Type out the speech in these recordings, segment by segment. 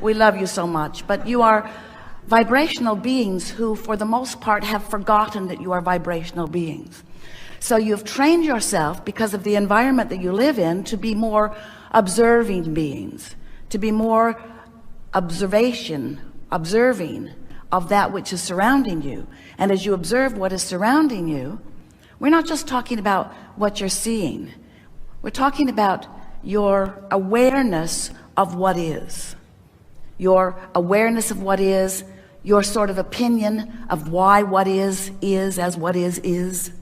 We love you so much, but you are vibrational beings who for the most part have forgotten that you are vibrational beings. So you've trained yourself because of the environment that you live in to be more observing beings, to be more observing of that which is surrounding you. And as you observe what is surrounding you, we're not just talking about what you're seeing. We're talking about your awareness of what is. Your awareness of what is, your sort of opinion of why what is as what is.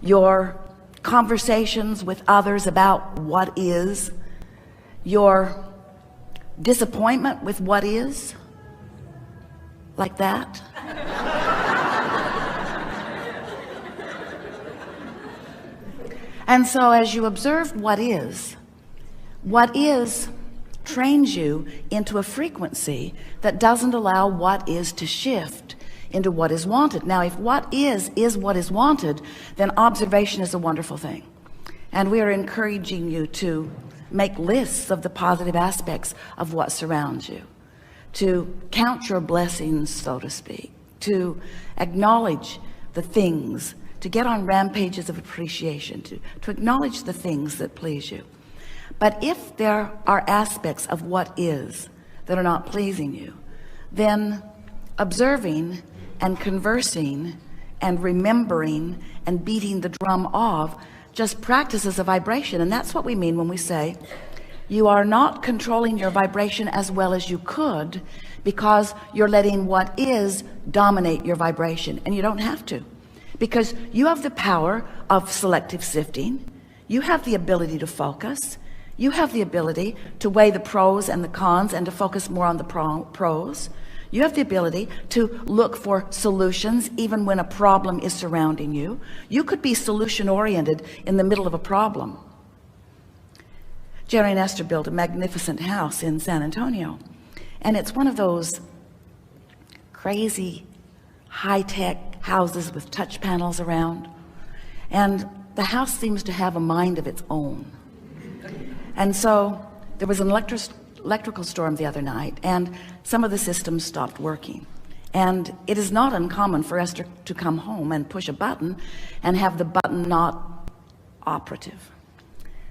Your conversations with others about what is. Your disappointment with what is. Like that. And so as you observe what is trains you into a frequency that doesn't allow what is to shift into what is wanted. Now, if what is what is wanted, then observation is a wonderful thing. And we are encouraging you to make lists of the positive aspects of what surrounds you, to count your blessings, so to speak, to acknowledge the things, to get on rampages of appreciation, to acknowledge the things that please you. But if there are aspects of what is that are not pleasing you, then observing and conversing and remembering and beating the drum of just practices a vibration. And that's what we mean when we say you are not controlling your vibration as well as you could, because you're letting what is dominate your vibration. And you don't have to, because you have the power of selective sifting. You have the ability to focus. You have the ability to weigh the pros and the cons and to focus more on the pros. You have the ability to look for solutions even when a problem is surrounding you. You could be solution oriented in the middle of a problem. Jerry and Esther built a magnificent house in San Antonio, and it's one of those crazy high-tech houses with touch panels around, and the house seems to have a mind of its own. And so there was an electrical storm the other night, and some of the systems stopped working. And it is not uncommon for Esther to come home and push a button and have the button not operative.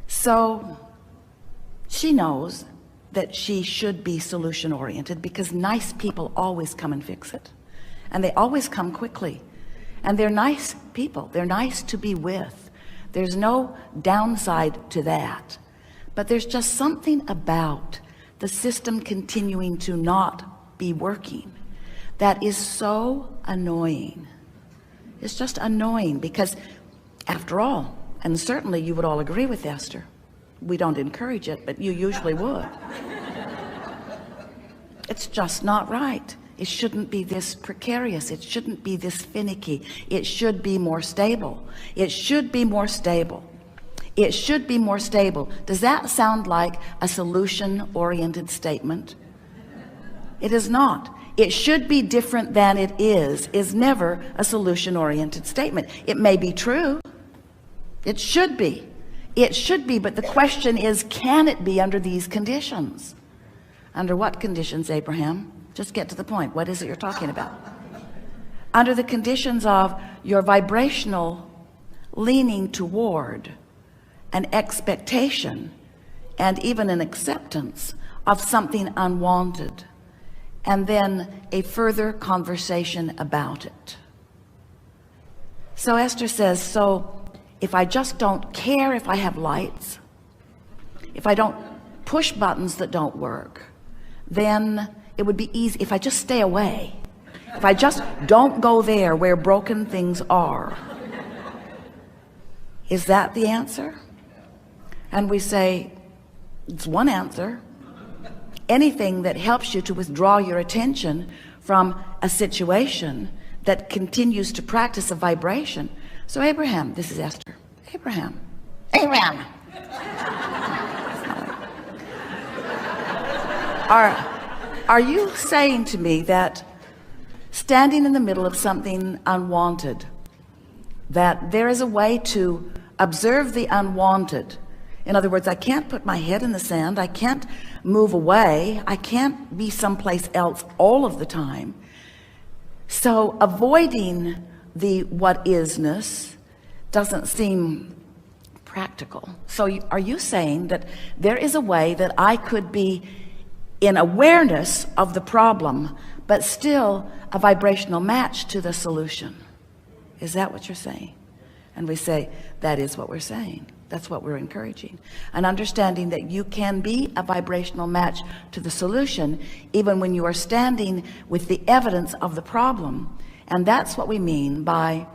So she knows that she should be solution oriented, because nice people always come and fix it, and they always come quickly, and they're nice people. They're nice to be with. There's no downside to that. But there's just something about the system continuing to not be working that is so annoying. It's just annoying, because after all, and certainly you would all agree with Esther, we don't encourage it, but you usually would. It's just not right. It shouldn't be this precarious. It shouldn't be this finicky. It should be more stable. It should be more stable. It should be more stable. Does that sound like a solution-oriented statement? It is not. It should be different than it is never a solution-oriented statement. It may be true. It should be. It should be, but the question is, can it be under these conditions? Under what conditions, Abraham? Just get to the point. What is it you're talking about? Under the conditions of your vibrational leaning toward an expectation and even an acceptance of something unwanted, and then a further conversation about it. So Esther says, so if I just don't care if I have lights, if I don't push buttons that don't work, then it would be easy if I just stay away, if I just don't go there where broken things are. Is that the answer? And we say, it's one answer. Anything that helps you to withdraw your attention from a situation that continues to practice a vibration. So Abraham, this is Esther. Abraham. Are you saying to me that standing in the middle of something unwanted, that there is a way to observe the unwanted In other words, I can't put my head in the sand. I can't move away. I can't be someplace else all of the time. So avoiding the what isness doesn't seem practical. So are you saying that there is a way that I could be in awareness of the problem, but still a vibrational match to the solution? Is that what you're saying? And we say, that is what we're saying. That's what we're encouraging. An understanding that you can be a vibrational match to the solution, even when you are standing with the evidence of the problem. And that's what we mean by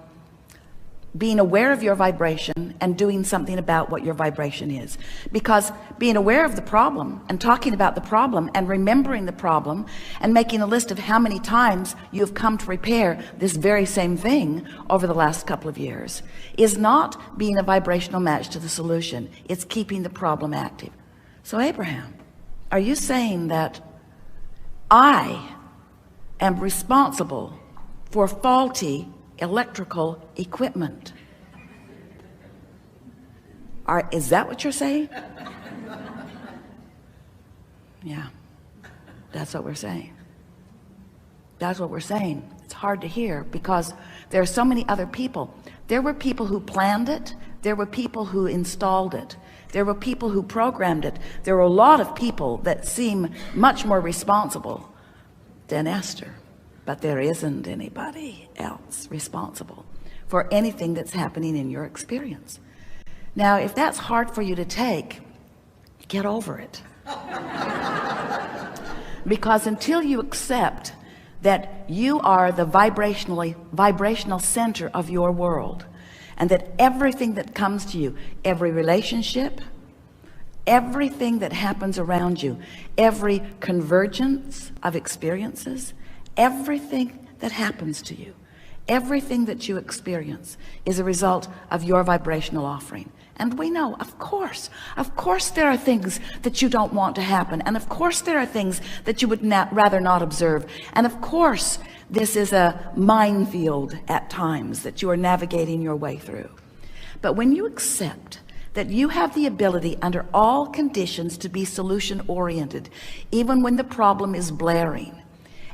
being aware of your vibration and doing something about what your vibration is. Because being aware of the problem and talking about the problem and remembering the problem and making a list of how many times you've come to repair this very same thing over the last couple of years is not being a vibrational match to the solution. It's keeping the problem active. So Abraham, are you saying that I am responsible for faulty electrical equipment? Is that what you're saying? Yeah, that's what we're saying. That's what we're saying. It's hard to hear because there are so many other people. There were people who planned it. There were people who installed it. There were people who programmed it. There were a lot of people that seem much more responsible than Esther. But there isn't anybody else responsible for anything that's happening in your experience. Now, if that's hard for you to take, get over it. Because until you accept that you are the vibrational center of your world, and that everything that comes to you, every relationship, everything that happens around you, every convergence of experiences, everything that happens to you, everything that you experience is a result of your vibrational offering. And we know, of course there are things that you don't want to happen. And of course there are things that you would rather not observe. And of course this is a minefield at times that you are navigating your way through. But when you accept that you have the ability under all conditions to be solution oriented, even when the problem is blaring,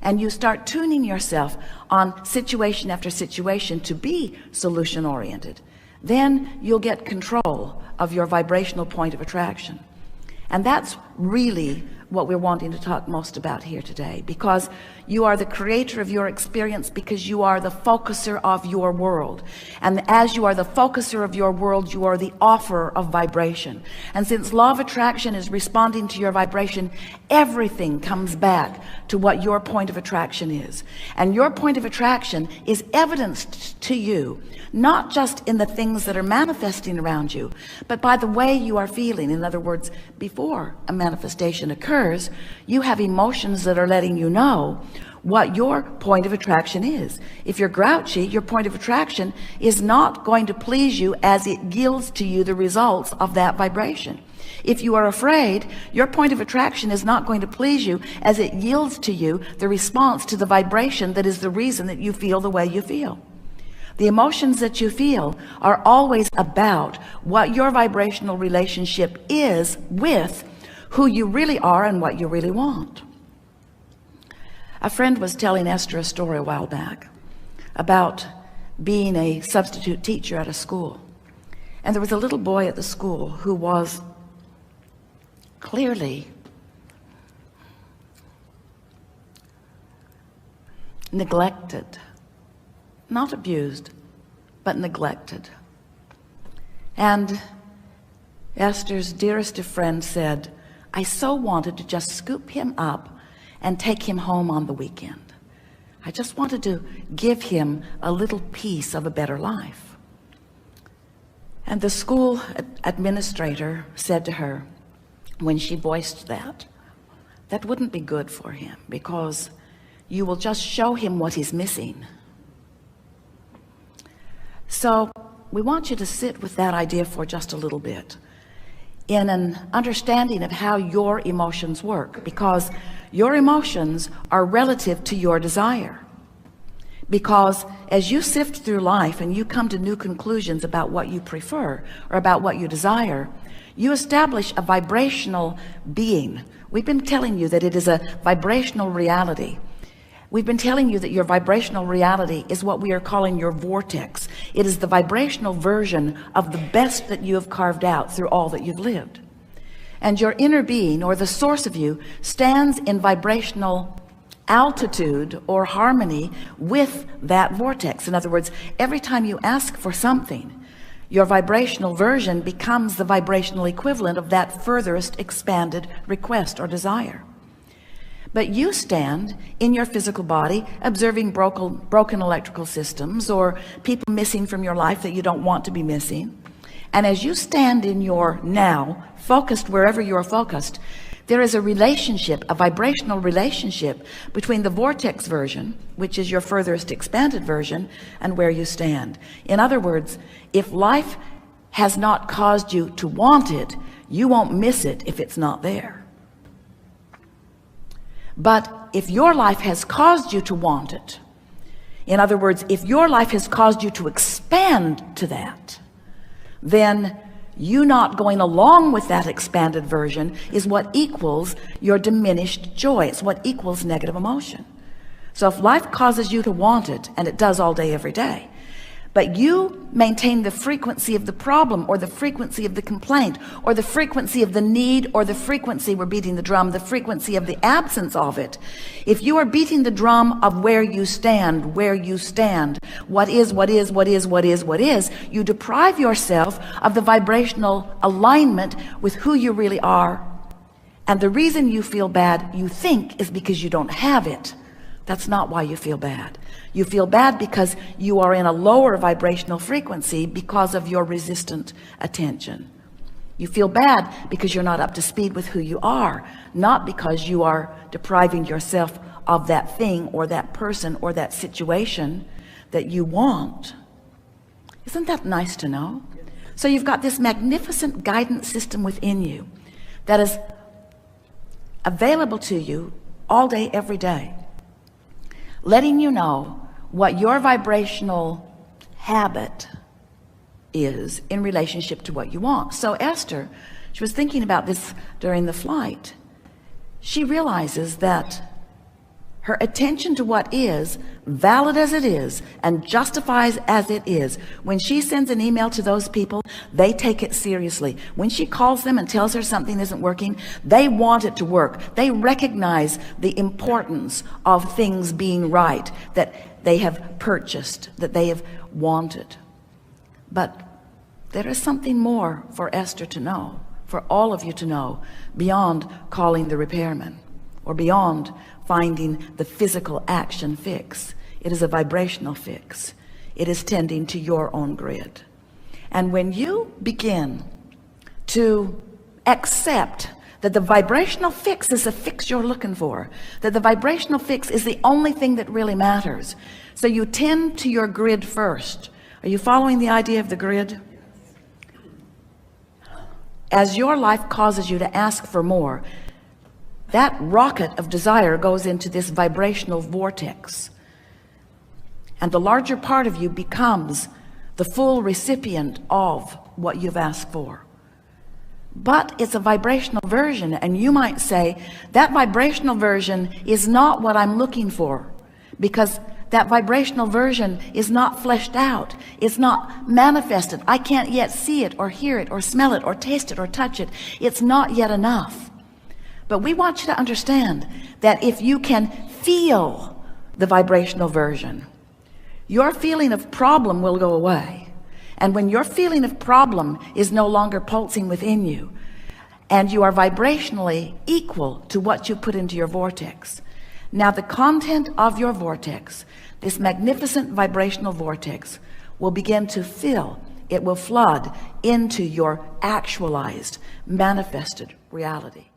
and you start tuning yourself on situation after situation to be solution oriented, then you'll get control of your vibrational point of attraction. And that's really what we're wanting to talk most about here today, because you are the creator of your experience, because you are the focuser of your world. And as you are the focuser of your world, you are the offerer of vibration. And since law of attraction is responding to your vibration, everything comes back to what your point of attraction is. And your point of attraction is evidenced to you, not just in the things that are manifesting around you, but by the way you are feeling. In other words, before a manifestation occurs, you have emotions that are letting you know what your point of attraction is. If you're grouchy, your point of attraction is not going to please you as it yields to you the results of that vibration. If you are afraid, your point of attraction is not going to please you as it yields to you the response to the vibration that is the reason that you feel the way you feel. The emotions that you feel are always about what your vibrational relationship is with who you really are and what you really want. A friend was telling Esther a story a while back about being a substitute teacher at a school. And there was a little boy at the school who was clearly neglected. Not abused, but neglected. And Esther's dearest of friends said, I so wanted to just scoop him up and take him home on the weekend. I just wanted to give him a little piece of a better life. And the school administrator said to her, when she voiced that wouldn't be good for him, because you will just show him what he's missing. So we want you to sit with that idea for just a little bit, in an understanding of how your emotions work, because your emotions are relative to your desire. Because as you sift through life and you come to new conclusions about what you prefer or about what you desire, You establish a vibrational being. We've been telling you that it is a vibrational reality. We've been telling you that your vibrational reality is what we are calling your vortex. It is the vibrational version of the best that you have carved out through all that you've lived. And your inner being, or the source of you, stands in vibrational altitude or harmony with that vortex. In other words, every time you ask for something, your vibrational version becomes the vibrational equivalent of that furthest expanded request or desire. But you stand in your physical body observing broken electrical systems or people missing from your life that you don't want to be missing. And as you stand in your now, focused wherever you're focused, there is a relationship, a vibrational relationship between the vortex version, which is your furthest expanded version, and where you stand. In other words, if life has not caused you to want it, you won't miss it if it's not there. But if your life has caused you to want it, in other words, if your life has caused you to expand to that, then you not going along with that expanded version is what equals your diminished joy. It's what equals negative emotion. So if life causes you to want it, and it does all day, every day, but you maintain the frequency of the problem, or the frequency of the complaint, or the frequency of the need, or the frequency, we're beating the drum, the frequency of the absence of it. If you are beating the drum of where you stand, what is, you deprive yourself of the vibrational alignment with who you really are. And the reason you feel bad, you think, is because you don't have it. That's not why you feel bad. You feel bad because you are in a lower vibrational frequency because of your resistant attention. You feel bad because you're not up to speed with who you are, not because you are depriving yourself of that thing or that person or that situation that you want. Isn't that nice to know? So you've got this magnificent guidance system within you that is available to you all day, every day, letting you know what your vibrational habit is in relationship to what you want. So Esther, she was thinking about this during the flight. She realizes that her attention to what is, valid as it is and justifies as it is, when she sends an email to those people, they take it seriously. When she calls them and tells her something isn't working, they want it to work. They recognize the importance of things being right, that they have purchased, that they have wanted. But there is something more for Esther to know, for all of you to know, beyond calling the repairman or beyond finding the physical action fix. It is a vibrational fix. It is tending to your own grid. And when you begin to accept that the vibrational fix is the fix you're looking for, that the vibrational fix is the only thing that really matters, so you tend to your grid first. Are you following the idea of the grid? As your life causes you to ask for more, that rocket of desire goes into this vibrational vortex, and the larger part of you becomes the full recipient of what you've asked for. But it's a vibrational version, and you might say that vibrational version is not what I'm looking for, because that vibrational version is not fleshed out. It's not manifested. I can't yet see it or hear it or smell it or taste it or touch it. It's not yet enough. But we want you to understand that if you can feel the vibrational version, your feeling of problem will go away. And when your feeling of problem is no longer pulsing within you, and you are vibrationally equal to what you put into your vortex, now the content of your vortex, this magnificent vibrational vortex, will begin to fill. It will flood into your actualized, manifested reality.